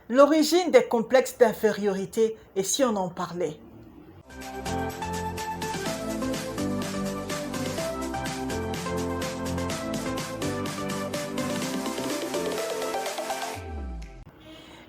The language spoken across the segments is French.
L'origine des complexes d'infériorité, et si on en parlait?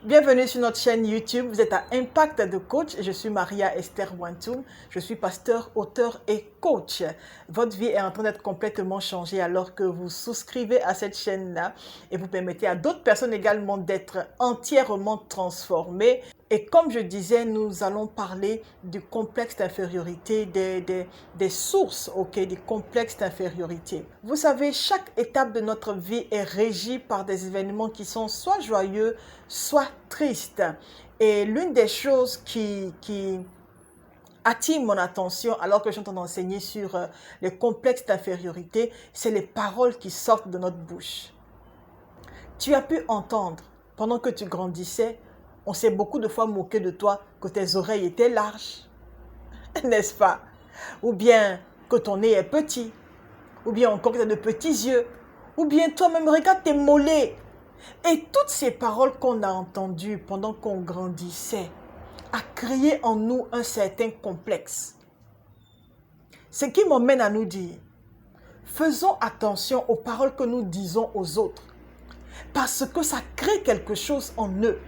Bienvenue sur notre chaîne YouTube, vous êtes à Impact de Coach, je suis Maria Esther Wantoum, je suis pasteur, auteur et coach. Votre vie est en train d'être complètement changée alors que vous souscrivez à cette chaîne-là et vous permettez à d'autres personnes également d'être entièrement transformées. Et comme je disais, nous allons parler du complexe d'infériorité, des sources des complexes d'infériorité. Vous savez, chaque étape de notre vie est régie par des événements qui sont soit joyeux, soit tristes. Et l'une des choses qui attire mon attention alors que je suis en train d'enseigner sur les complexes d'infériorité, c'est les paroles qui sortent de notre bouche. Tu as pu entendre, pendant que tu grandissais, on s'est beaucoup de fois moqué de toi que tes oreilles étaient larges, n'est-ce pas? Ou bien que ton nez est petit, ou bien encore que tu as de petits yeux, ou bien toi-même, regarde tes mollets. Et toutes ces paroles qu'on a entendues pendant qu'on grandissait a créé en nous un certain complexe. Ce qui m'emmène à nous dire, faisons attention aux paroles que nous disons aux autres, parce que ça crée quelque chose en eux.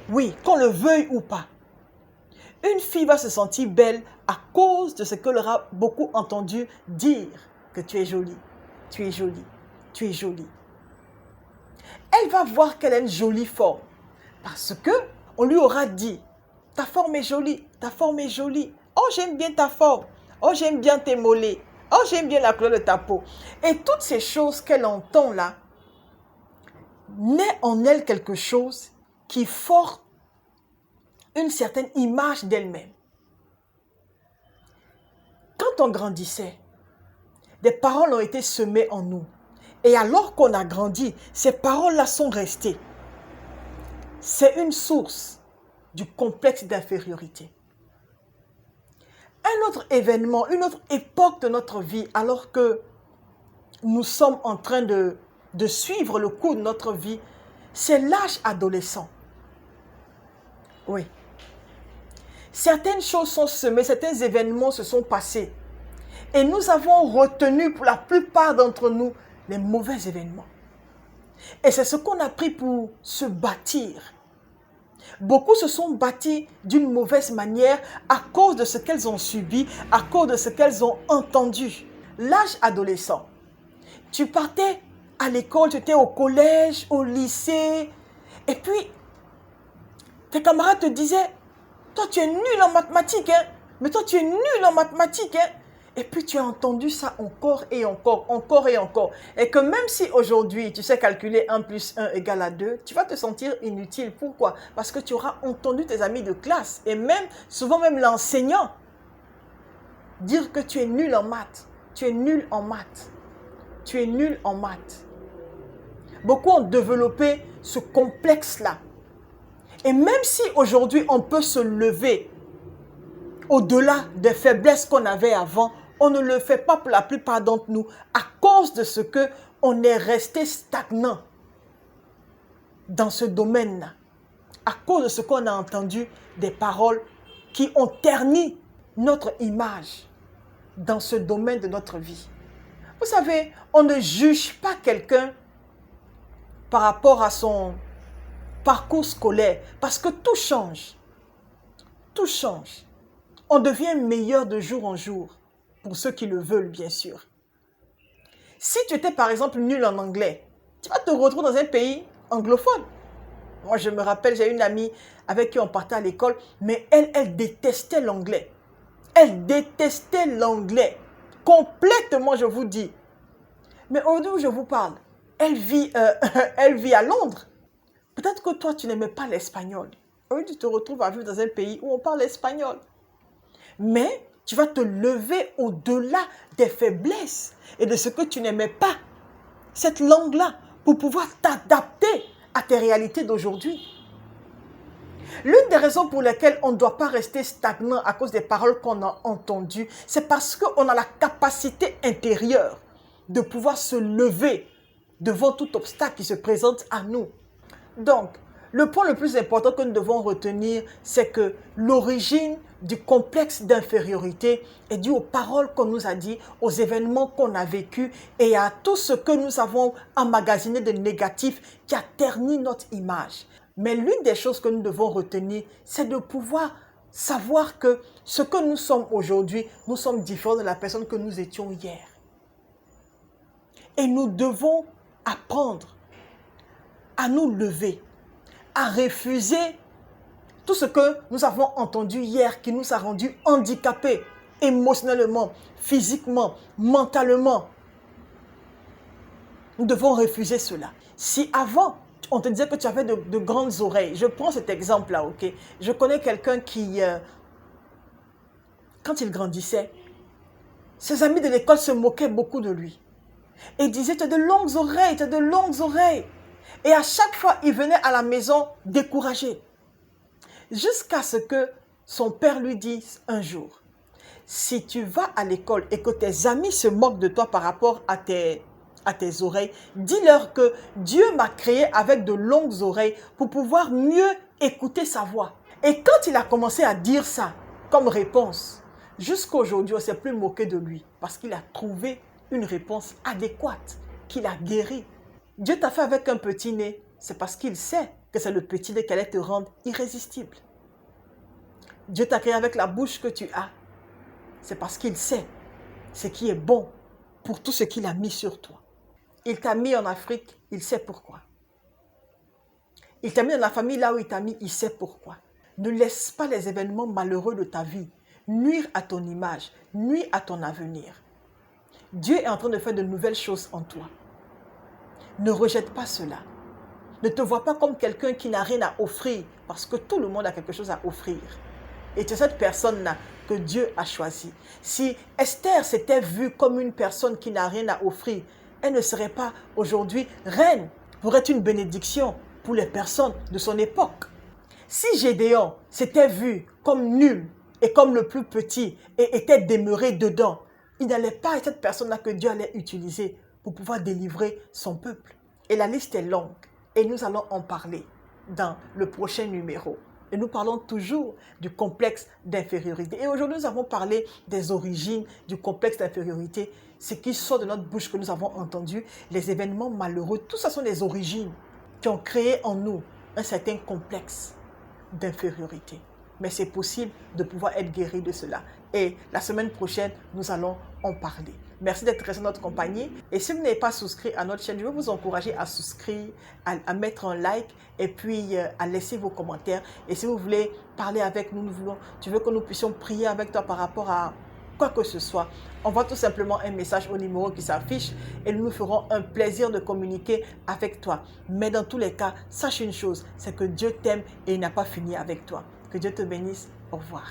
Oui, qu'on le veuille ou pas. Une fille va se sentir belle à cause de ce qu'elle aura beaucoup entendu dire que tu es jolie, tu es jolie, tu es jolie. Elle va voir qu'elle a une jolie forme parce que on lui aura dit ta forme est jolie, ta forme est jolie. Oh, j'aime bien ta forme. Oh, j'aime bien tes mollets. Oh, j'aime bien la couleur de ta peau. Et toutes ces choses qu'elle entend là, naît en elle quelque chose qui forge une certaine image d'elle-même. Quand on grandissait, des paroles ont été semées en nous. Et alors qu'on a grandi, ces paroles-là sont restées. C'est une source du complexe d'infériorité. Un autre événement, une autre époque de notre vie, alors que nous sommes en train de suivre le cours de notre vie, c'est l'âge adolescent. Oui. Certaines choses sont semées, certains événements se sont passés. Et nous avons retenu pour la plupart d'entre nous les mauvais événements. Et c'est ce qu'on a pris pour se bâtir. Beaucoup se sont bâtis d'une mauvaise manière à cause de ce qu'elles ont subi, à cause de ce qu'elles ont entendu. L'âge adolescent. Tu partais à l'école, tu étais au collège, au lycée, et puis tes camarades te disaient, toi tu es nul en mathématiques, hein? Mais toi tu es nul en mathématiques, hein? Et puis tu as entendu ça encore et encore, encore et encore. Et que même si aujourd'hui tu sais calculer 1 plus 1 égale à 2, tu vas te sentir inutile. Pourquoi? Parce que tu auras entendu tes amis de classe et même, souvent même l'enseignant, dire que tu es nul en maths. Tu es nul en maths. Tu es nul en maths. Beaucoup ont développé ce complexe-là. Et même si aujourd'hui on peut se lever au-delà des faiblesses qu'on avait avant, on ne le fait pas pour la plupart d'entre nous à cause de ce qu'on est resté stagnant dans ce domaine-là. À cause de ce qu'on a entendu des paroles qui ont terni notre image dans ce domaine de notre vie. Vous savez, on ne juge pas quelqu'un par rapport à son parcours scolaire parce que tout change. Tout change. On devient meilleur de jour en jour, pour ceux qui le veulent, bien sûr. Si tu étais, par exemple, nul en anglais, tu vas te retrouver dans un pays anglophone. Moi, je me rappelle, j'ai une amie avec qui on partait à l'école, mais elle détestait l'anglais. Elle détestait l'anglais. Complètement, je vous dis. Mais aujourd'hui où je vous parle, elle vit à Londres. Peut-être que toi, tu n'aimais pas l'espagnol. Aujourd'hui, tu te retrouves à vivre dans un pays où on parle espagnol. Mais tu vas te lever au-delà des faiblesses et de ce que tu n'aimais pas, cette langue-là, pour pouvoir t'adapter à tes réalités d'aujourd'hui. L'une des raisons pour lesquelles on ne doit pas rester stagnant à cause des paroles qu'on a entendues, c'est parce qu'on a la capacité intérieure de pouvoir se lever devant tout obstacle qui se présente à nous. Donc, Le point le plus important que nous devons retenir, c'est que l'origine du complexe d'infériorité est due aux paroles qu'on nous a dit, aux événements qu'on a vécus et à tout ce que nous avons emmagasiné de négatif qui a terni notre image. Mais l'une des choses que nous devons retenir, c'est de pouvoir savoir que ce que nous sommes aujourd'hui, nous sommes différents de la personne que nous étions hier. Et nous devons apprendre à nous lever, à refuser tout ce que nous avons entendu hier qui nous a rendus handicapés émotionnellement, physiquement, mentalement. Nous devons refuser cela. Si avant, on te disait que tu avais de grandes oreilles, je prends cet exemple-là, ok? Je connais quelqu'un qui, quand il grandissait, ses amis de l'école se moquaient beaucoup de lui. Et disaient, tu as de longues oreilles, tu as de longues oreilles. Et à chaque fois, il venait à la maison découragé. Jusqu'à ce que son père lui dise un jour, si tu vas à l'école et que tes amis se moquent de toi par rapport à tes oreilles, dis-leur que Dieu m'a créé avec de longues oreilles pour pouvoir mieux écouter sa voix. Et quand il a commencé à dire ça comme réponse, jusqu'à aujourd'hui, on ne s'est plus moqué de lui parce qu'il a trouvé une réponse adéquate, qu'il a guéri. Dieu t'a fait avec un petit nez, c'est parce qu'il sait que c'est le petit nez qui allait te rendre irrésistible. Dieu t'a créé avec la bouche que tu as, c'est parce qu'il sait ce qui est bon pour tout ce qu'il a mis sur toi. Il t'a mis en Afrique, il sait pourquoi. Il t'a mis dans la famille là où il t'a mis, il sait pourquoi. Ne laisse pas les événements malheureux de ta vie nuire à ton image, nuire à ton avenir. Dieu est en train de faire de nouvelles choses en toi. Ne rejette pas cela. Ne te vois pas comme quelqu'un qui n'a rien à offrir, parce que tout le monde a quelque chose à offrir. Et c'est cette personne-là que Dieu a choisie. Si Esther s'était vue comme une personne qui n'a rien à offrir, elle ne serait pas aujourd'hui reine pour être une bénédiction pour les personnes de son époque. Si Gédéon s'était vu comme nul et comme le plus petit et était demeuré dedans, il n'allait pas être cette personne-là que Dieu allait utiliser pour pouvoir délivrer son peuple. Et la liste est longue et nous allons en parler dans le prochain numéro. Et nous parlons toujours du complexe d'infériorité. Et aujourd'hui, nous avons parlé des origines du complexe d'infériorité, ce qui sort de notre bouche que nous avons entendu, les événements malheureux. Tout ça sont des origines qui ont créé en nous un certain complexe d'infériorité. Mais c'est possible de pouvoir être guéri de cela. Et la semaine prochaine, nous allons en parler. Merci d'être resté dans notre compagnie. Et si vous n'avez pas souscrit à notre chaîne, je veux vous encourager à souscrire, à mettre un like et puis à laisser vos commentaires. Et si vous voulez parler avec nous, tu veux que nous puissions prier avec toi par rapport à quoi que ce soit, envoie tout simplement un message au numéro qui s'affiche et nous nous ferons un plaisir de communiquer avec toi. Mais dans tous les cas, sache une chose, c'est que Dieu t'aime et il n'a pas fini avec toi. Que Dieu te bénisse. Au revoir.